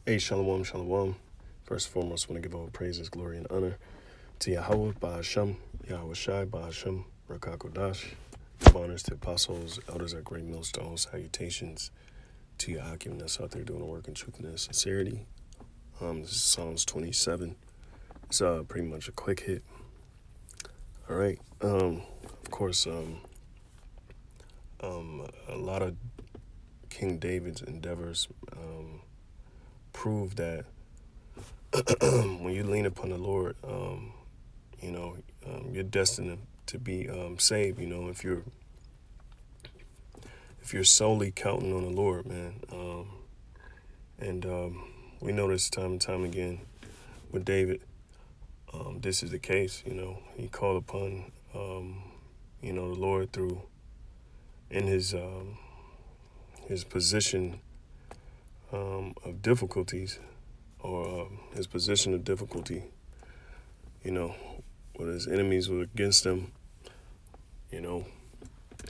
Hey, shalom, shalom. First and foremost, I want to give all praises, glory, and honor to Yahweh, Bahashem, Yahweh Shai, Bahashem, Rakakodash. Give honors to apostles, elders at great millstones, salutations to your Hakim that's out there doing the work in truth and sincerity. This is Psalms 27. It's pretty much a quick hit. All right. Of course, a lot of King David's endeavors prove that when you lean upon the Lord, you're destined to be saved. If you're solely counting on the Lord, man. And we know this time and time again with David. This is the case. He called upon the Lord through in his position of difficulties, or his position of difficulty. When his enemies were against him, and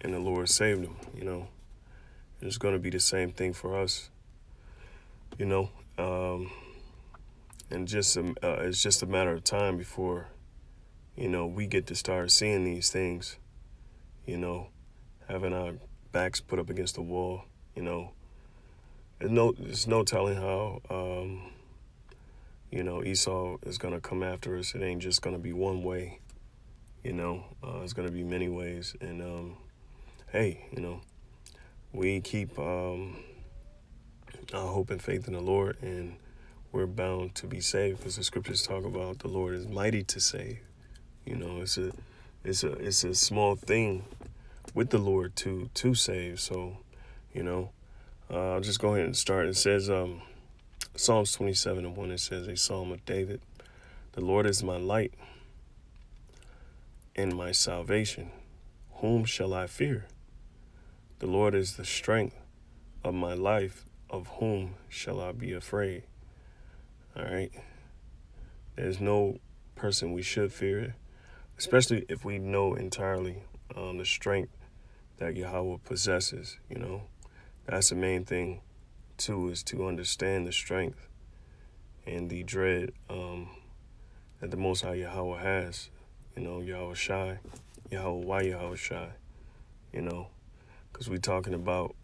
the Lord saved him. And it's going to be the same thing for us. And it's just a matter of time before, we get to start seeing these things. Having our backs put up against the wall. There's no telling how, Esau is going to come after us. It ain't just going to be one way. It's going to be many ways. And, hey, we keep our hope and faith in the Lord, and we're bound to be saved, because the scriptures talk about the Lord is mighty to save. It's a small thing with the Lord to save. So, I'll just go ahead and start. It says, Psalms 27:1, it says, a psalm of David. The Lord is my light and my salvation. Whom shall I fear? The Lord is the strength of my life. Of whom shall I be afraid? All right. There's no person we should fear, especially if we know entirely the strength that Yahweh possesses. That's the main thing, too, is to understand the strength and the dread that the Most High Yahweh has. Yahweh Shai, Yahweh, why Yahweh Shai? Because we're talking about,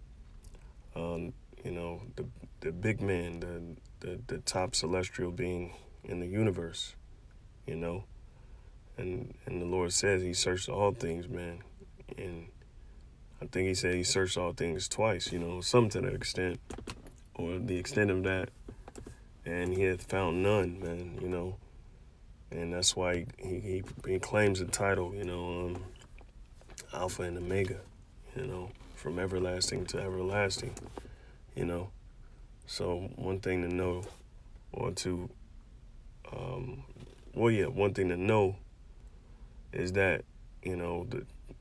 the big man, the top celestial being in the universe, and the Lord says he searched all things, man. And I think he said he searched all things twice, something to that extent, or the extent of that. And he had found none, man, and that's why he claims the title, Alpha and Omega, from everlasting to everlasting, So one thing to know, or to, one thing to know is that,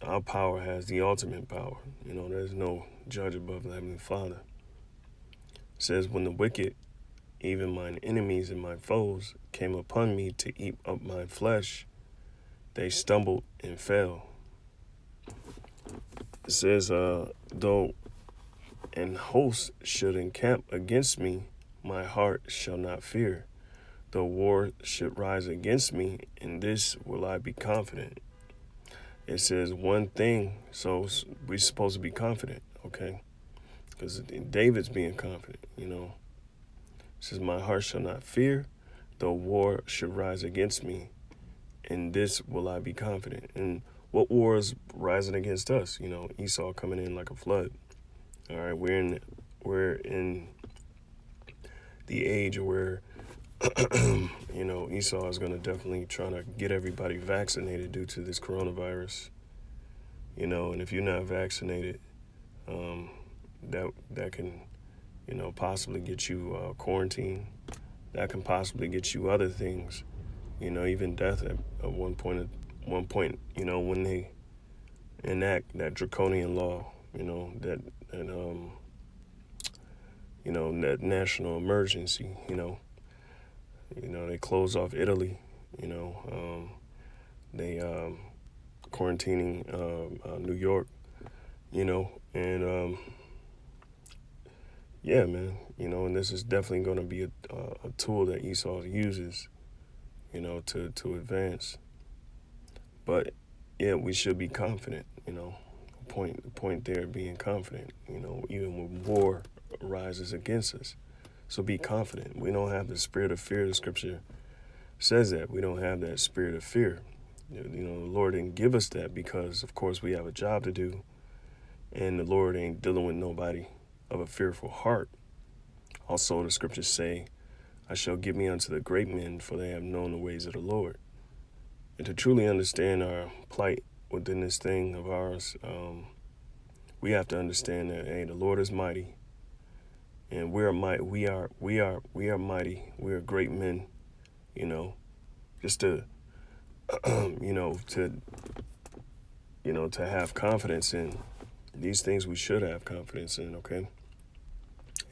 our power has the ultimate power. There's no judge above the Heavenly Father. It says, when the wicked, even mine enemies and my foes, came upon me to eat up my flesh, they stumbled and fell. It says, though an host should encamp against me, my heart shall not fear. Though war should rise against me, in this will I be confident. It says one thing, so we're supposed to be confident, okay? Because David's being confident, It says, my heart shall not fear, though war should rise against me, in this will I be confident. And what war is rising against us? Esau coming in like a flood. All right, we're in the age where Esau is going to definitely try to get everybody vaccinated due to this coronavirus. And if you're not vaccinated, that can, possibly get you quarantined. That can possibly get you other things, even death at one point. When they enact that draconian law, that national emergency, they close off Italy, they quarantining New York, and yeah, man, and this is definitely going to be a tool that Esau uses, to advance. But yeah, we should be confident, the point there being confident, even when war rises against us. So be confident. We don't have the spirit of fear. The scripture says that. We don't have that spirit of fear. The Lord didn't give us that because, of course, we have a job to do, and the Lord ain't dealing with nobody of a fearful heart. Also, the scriptures say, I shall give me unto the great men, for they have known the ways of the Lord. And to truly understand our plight within this thing of ours, we have to understand that, hey, the Lord is mighty, and we are mighty. We are mighty. We are great men. Just to, to have confidence in these things. We should have confidence in. Okay.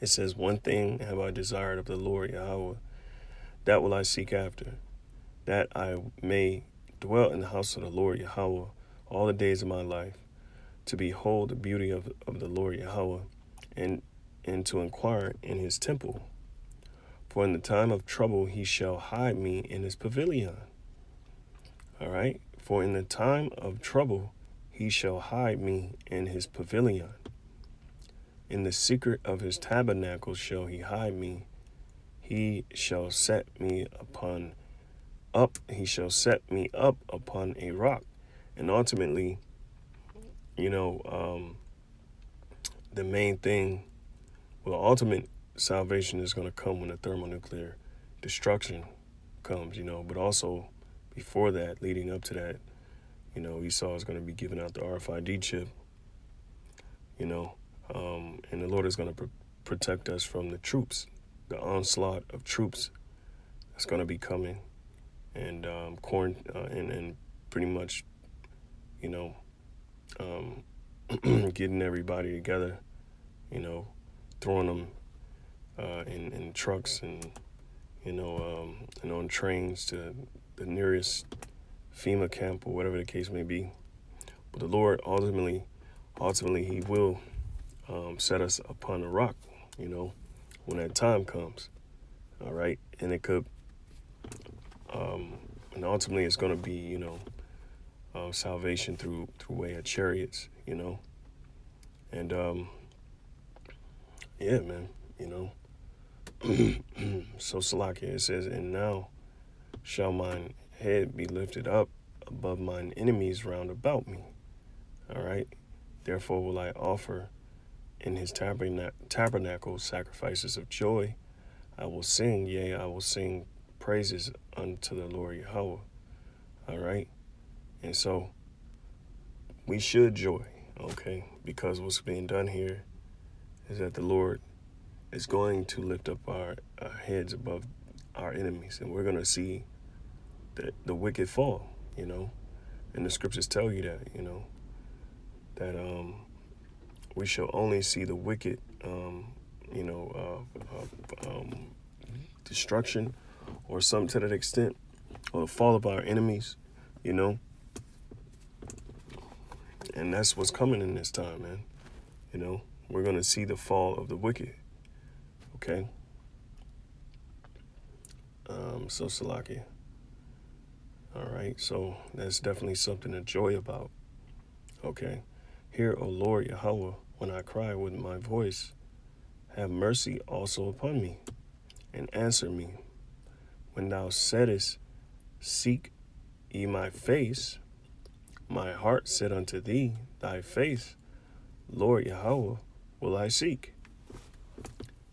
It says, one thing have I desired of the Lord Yahweh, that will I seek after, that I may dwell in the house of the Lord Yahweh all the days of my life, to behold the beauty of the Lord Yahweh, and to inquire in his temple. For in the time of trouble he shall hide me in his pavilion. All right? For in the time of trouble he shall hide me in his pavilion. In the secret of his tabernacle shall he hide me. He shall set me up upon a rock. And ultimately, the main thing, ultimate salvation is going to come when the thermonuclear destruction comes, but also before that, leading up to that, Esau is going to be giving out the RFID chip, and the Lord is going to protect us from the troops, the onslaught of troops that's going to be coming, and and pretty much, getting everybody together, throwing them in trucks and and on trains to the nearest FEMA camp or whatever the case may be. But the Lord ultimately, He will set us upon a rock, when that time comes. All right, and it could, and ultimately it's going to be, salvation through way of chariots, and yeah, man, So Salakia, it says, and now shall mine head be lifted up above mine enemies round about me. All right. Therefore will I offer in his tabernacle sacrifices of joy. I will sing, yea, I will sing praises unto the Lord Yahweh. All right. And so we should joy, okay, because what's being done here is that the Lord is going to lift up our heads above our enemies, and we're going to see the wicked fall, and the scriptures tell you that, that we shall only see the wicked, destruction or something to that extent, or the fall of our enemies, and that's what's coming in this time, man. We're going to see the fall of the wicked, okay? So Salakia. All right, so that's definitely something to joy about, okay? Hear, O Lord Yahweh, when I cry with my voice, have mercy also upon me, and answer me. When thou saidest, seek ye my face, my heart said unto thee, thy face, Lord Yahweh, will I seek.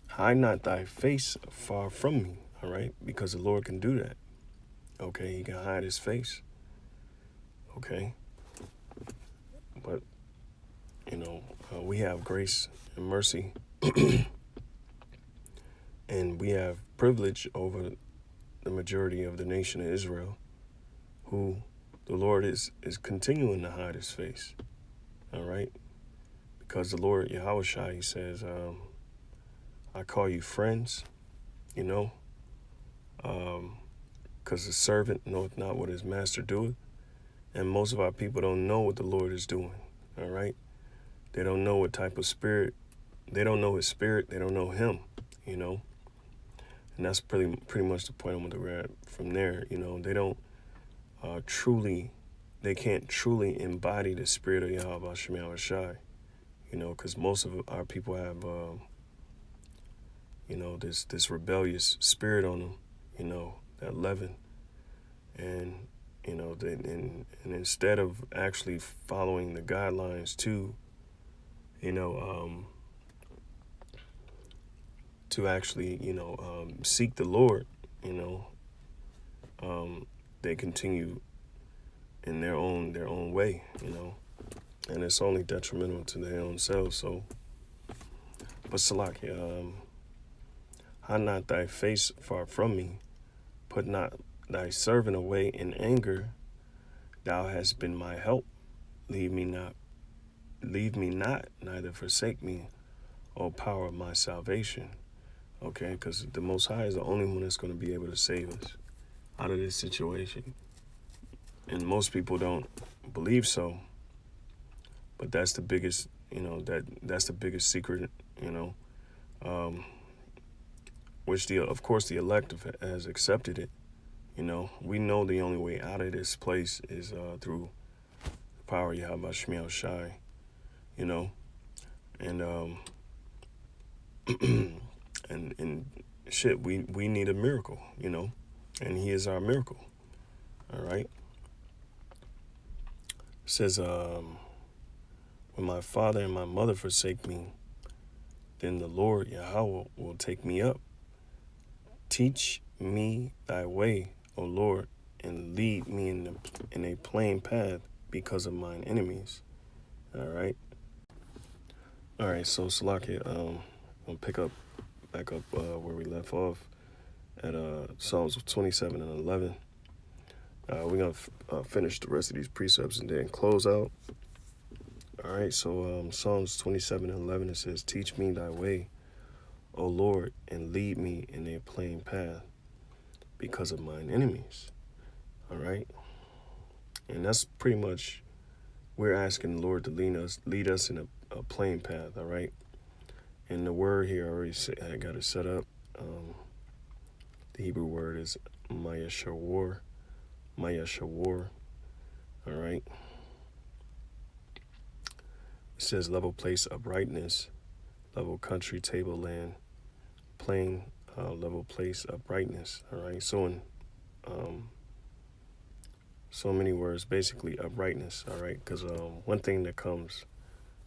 Hide not thy face far from me, all right? Because the Lord can do that, okay? He can hide his face, okay? But, we have grace and mercy, and we have privilege over the majority of the nation of Israel, who the Lord is continuing to hide his face, all right? Because the Lord Yahushua, he says, I call you friends, because the servant knoweth not what his master doeth. And most of our people don't know what the Lord is doing, all right? They don't know what type of spirit they don't know his spirit. They don't know him, you know. And that's pretty much the point I'm going to grab from there. You know, they don't they can't truly embody the spirit of Yahweh Shem Shai. You know, because most of our people have, you know, this rebellious spirit on them. You know, that leaven, and you know, and instead of actually following the guidelines you know, to actually, you know, seek the Lord, you know, they continue in their own way, you know, and it's only detrimental to their own selves. So, but Salaki, hide not thy face far from me, put not thy servant away in anger. Thou hast been my help. Leave me not, neither forsake me, O power of my salvation. Okay, because the Most High is the only one that's going to be able to save us out of this situation. And most people don't believe so. But that's the biggest, you know, that's the biggest secret, you know, which of course the elect has accepted it. You know, we know the only way out of this place is through the power of Yahweh Shemiel Shai, you know, and and shit, we need a miracle, you know, and he is our miracle. All right. It says, when my father and my mother forsake me, then the Lord Yahweh will take me up. Teach me thy way, O Lord, and lead me in a plain path because of mine enemies. All right. All right. So Salaki, I'll back up where we left off at Psalms 27 and 11. We're going to finish the rest of these precepts and then close out. All right, so Psalms 27 and 11, it says, teach me thy way, O Lord, and lead me in a plain path because of mine enemies. All right. And that's pretty much, we're asking the Lord to lead us in a plain path. All right. And the word here, I got it set up. The Hebrew word is Mayashawar. All right. It says level place uprightness, level country tableland, plain level place uprightness. All right. So in so many words, basically uprightness. All right. Because one thing that comes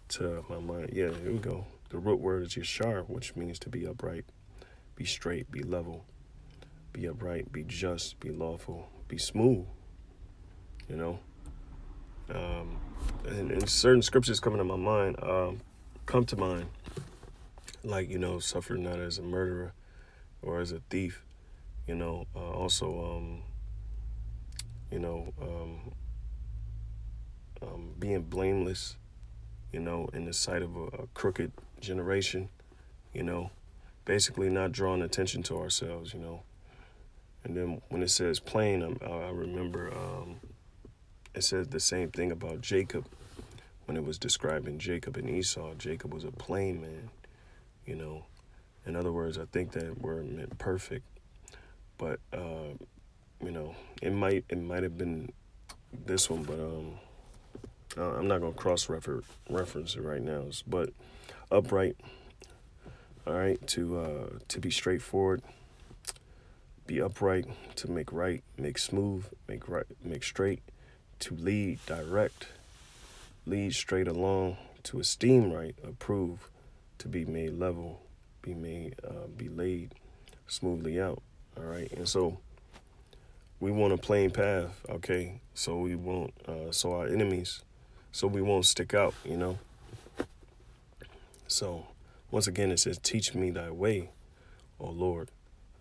to my mind, yeah, here we go. The root word is yashar, which means to be upright, be straight, be level, be upright, be just, be lawful, be smooth. You know. And certain scriptures come to mind, like, you know, suffer not as a murderer or as a thief, you know, also, you know, being blameless, you know, in the sight of a crooked generation, you know, basically not drawing attention to ourselves, you know. And then when it says plain, I remember it said the same thing about Jacob. When it was describing Jacob and Esau, Jacob was a plain man, you know. In other words, I think that word meant perfect. But, you know, it might have been this one, but I'm not going to cross-reference it right now. But upright, all right, to be straightforward, be upright, to make right, make smooth, make straight, to lead, direct, lead straight along, to esteem right, approve, to be made level, be laid smoothly out. All right. And so we want a plain path. Okay. So we won't, so our enemies, so we won't stick out, you know. So once again, it says, teach me thy way, O Lord.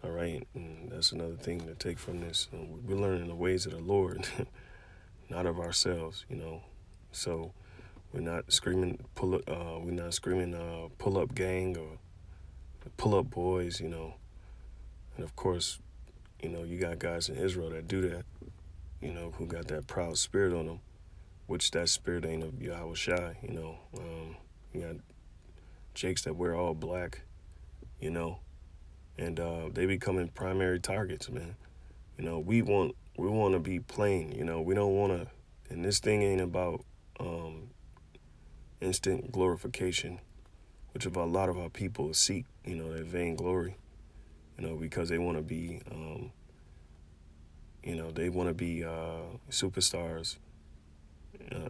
All right. And that's another thing to take from this. We're learning the ways of the Lord, not of ourselves, you know. So we're not screaming pull up gang or pull up boys, you know. And of course, you know, you got guys in Israel that do that, you know, who got that proud spirit on them, which that spirit ain't of Yahweh Shai, you know. You got jakes that wear all black, and they becoming primary targets, man. We want to be plain, we don't want to, and this thing ain't about instant glorification, which a lot of our people seek, their vain glory, because they want to be, superstars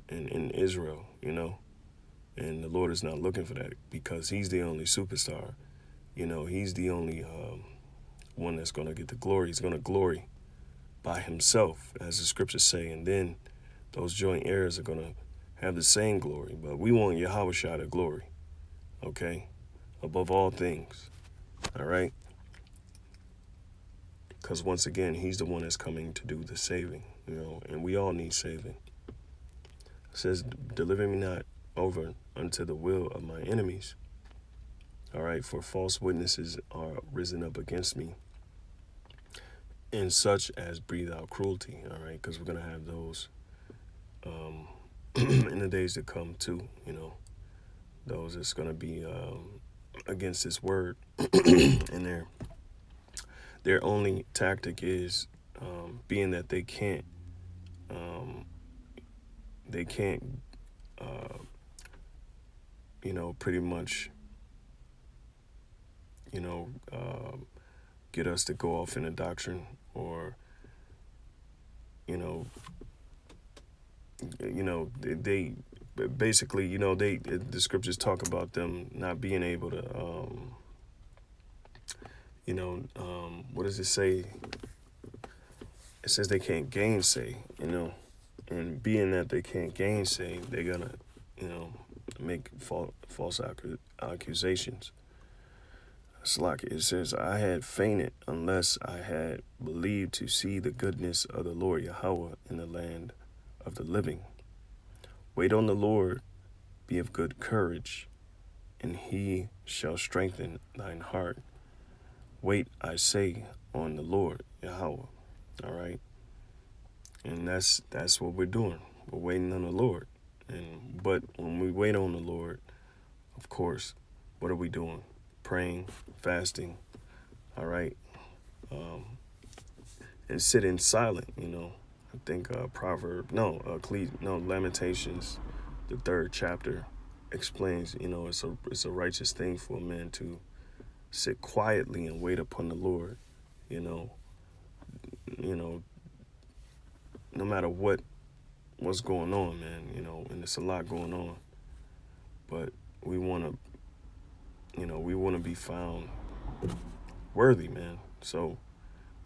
in Israel, and the Lord is not looking for that because he's the only superstar. He's the only one that's going to get the glory. He's going to glory by himself, as the scriptures say, and then those joint heirs are going to have the same glory. But we want Yahushua to glory, okay, above all things, all right? Because once again, he's the one that's coming to do the saving, and we all need saving. It says, deliver me not over unto the will of my enemies. All right, for false witnesses are risen up against me, and such as breathe out cruelty. All right, because we're going to have those in the days to come too, those that's going to be against this word. And their only tactic is being that they can't pretty much get us to go off in a doctrine, or they basically, the scriptures talk about them not being able to what does it say? It says they can't gainsay, and being that they can't gainsay, they're gonna make false accusations. It's like it says, I had fainted unless I had believed to see the goodness of the Lord Yahweh in the land of the living. Wait on the Lord, be of good courage, and he shall strengthen thine heart. Wait, I say, on the Lord Yahweh. All right? And that's what we're doing. We're waiting on the Lord. But when we wait on the Lord, of course, what are we doing? Praying, fasting, all right? And sitting silent, I think Lamentations, the 3rd chapter, explains, it's a righteous thing for a man to sit quietly and wait upon the Lord, no matter what's going on, man, and it's a lot going on. But we want to be found worthy, man. So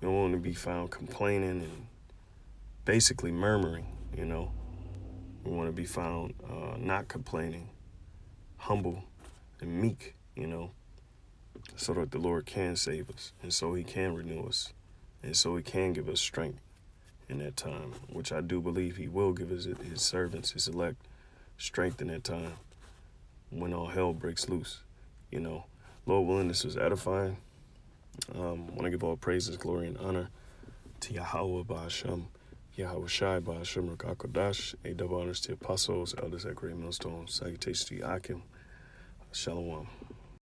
we don't want to be found complaining and basically murmuring, We want to be found not complaining, humble and meek, so that the Lord can save us, and so he can renew us, and so he can give us strength in that time, which I do believe he will give his servants, his elect, strength in that time when all hell breaks loose. Lord willing, this was edifying. I want to give all praises, glory, and honor to Yahweh Ba'Hashem, Yahweh Shai Ba'Hashem Rakakodash, double honors to apostles, elders at Great Millstone, salutations to Yakim, Shalom.